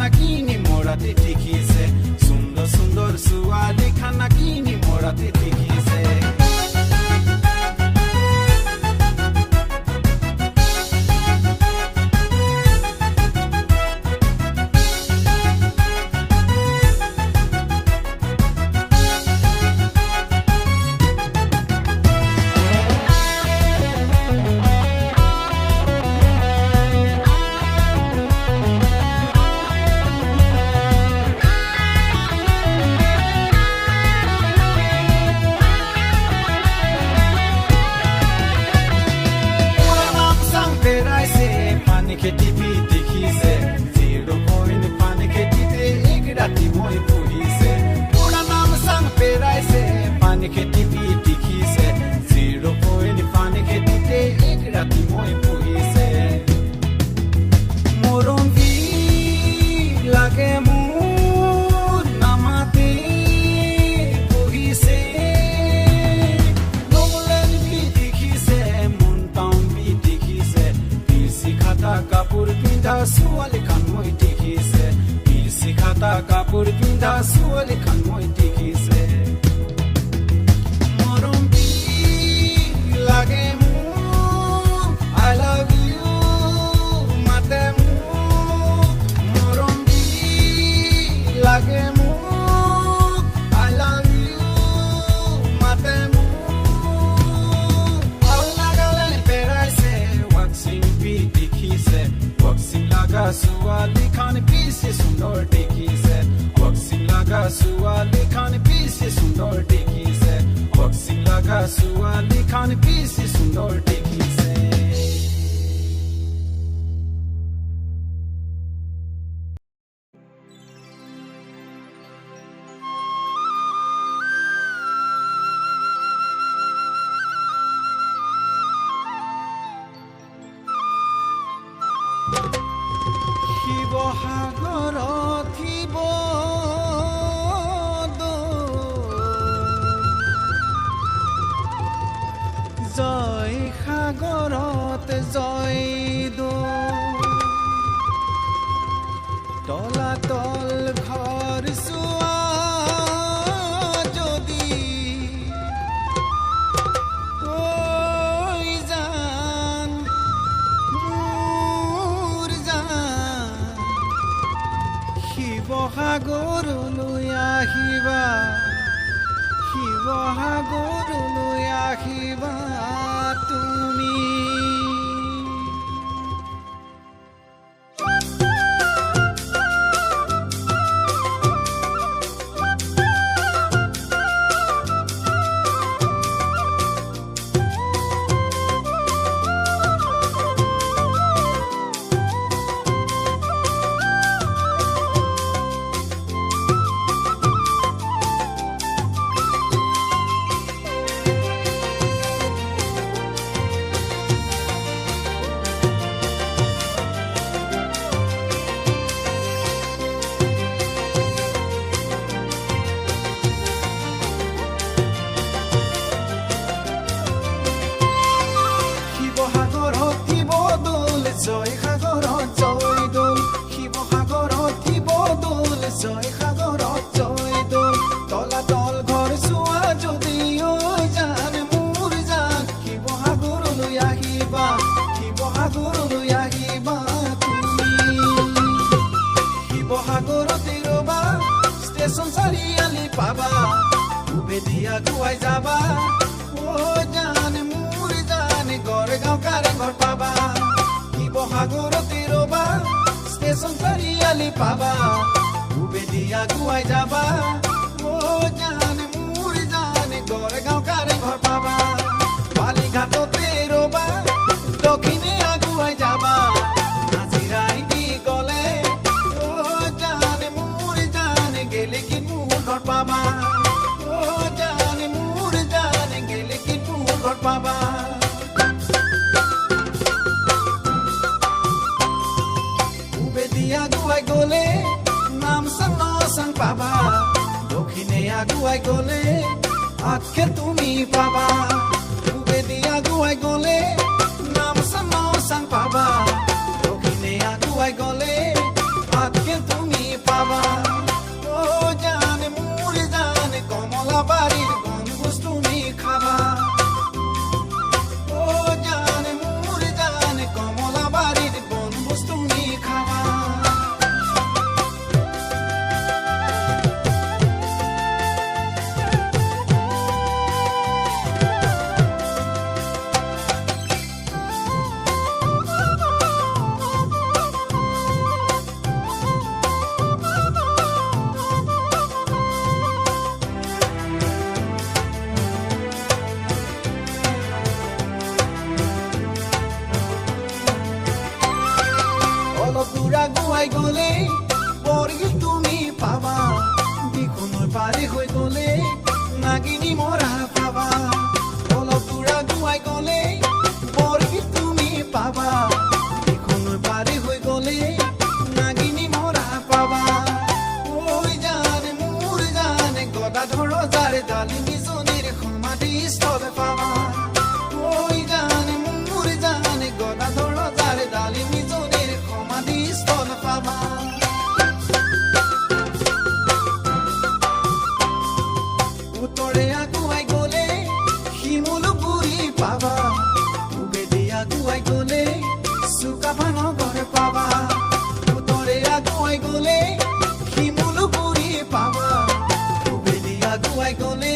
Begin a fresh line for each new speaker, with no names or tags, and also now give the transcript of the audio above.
খানা কিনি মোৰাতে দেখিছে সুন্দৰ সুন্দৰ ছোৱালী খানা কিনি মোৰাতে দেখিছে কাপোৰ পিন্ধা ছোৱালী খান মই দেখিছে মৰম লাগে মোক I love you মাতে মোক মৰম লাগে মোক I love you মাতে মোক আলাগালে পেৰাইছে ৱাক্সিং বি দেখিছে ৱাক্সিং লাগা ছোৱালী খান পিছে সুন্দৰ দেখিছে ৱাক্সিং লাগা ছোৱালী খান পিছে সুন্দৰ দেখিছে ৱাক্সিং লাগা ছোৱালী খান পিছে সুন্দৰ দেখিছে শিৱসাগৰত শিৱ জয় সাগৰত জয় তলাতল ঘৰ চোৱা যদি ঐ জান মোৰ জান শিৱসাগৰলৈ আহিবা শিৱসাগৰলৈ আহিবা তুমি বেদিয়া গুৱাই যাবা ও জান মোৰ জান গড়গাঁও কাৰেংঘৰ পাবা শিৱসাগৰতে ৰবা ষ্টেচন চাৰিআলি পাবা বেদিয়া গুৱাই যাবা ও জান মোৰ জান গড়গাঁও কাৰেংঘৰ পাবা বালিঘাটতে ৰবা দক্ষিণে আগুৱাই যাবা নাজিৰাই দি গলে ও জান মোৰ জান গেলে কি মোৰ ঘৰ পাবা Baba Ubedia guai gole nam sang no sang baba dokhine aguai gole atke tumi baba Ubedia guai gole nam sang no sang baba dokhine aguai gole atke tumi তুৰা গুৱাই গলে বৰগীত তুমি পাবা বিখনৰ পাৰি হৈ গলে নাগিনী মৰা পাবা অলপ তুৰা গুৱাই গলে বৰগীত তুমি পাবা বিখনৰ পাৰি হৈ গলে নাগিনী মৰা পাবা ঐ জানে মোৰ জানে গদাধৰ যাৰে ডালি নিজনিৰ সমাধি স্থল পাবা ঐ জানে মোৰ জানে গদাধৰ যাৰে ডালি নিজনিৰ সমাধি স্থল পাবা উত্তৰে আগুৱাই গলে শিমলুগুৰি পাবা পূবেদি আগুৱাই গলে চুকাফানগৰ পাবা উত্তৰে আগুৱাই গলে শিমলুগুৰি পাবা পূবেদি আগুৱাই গলে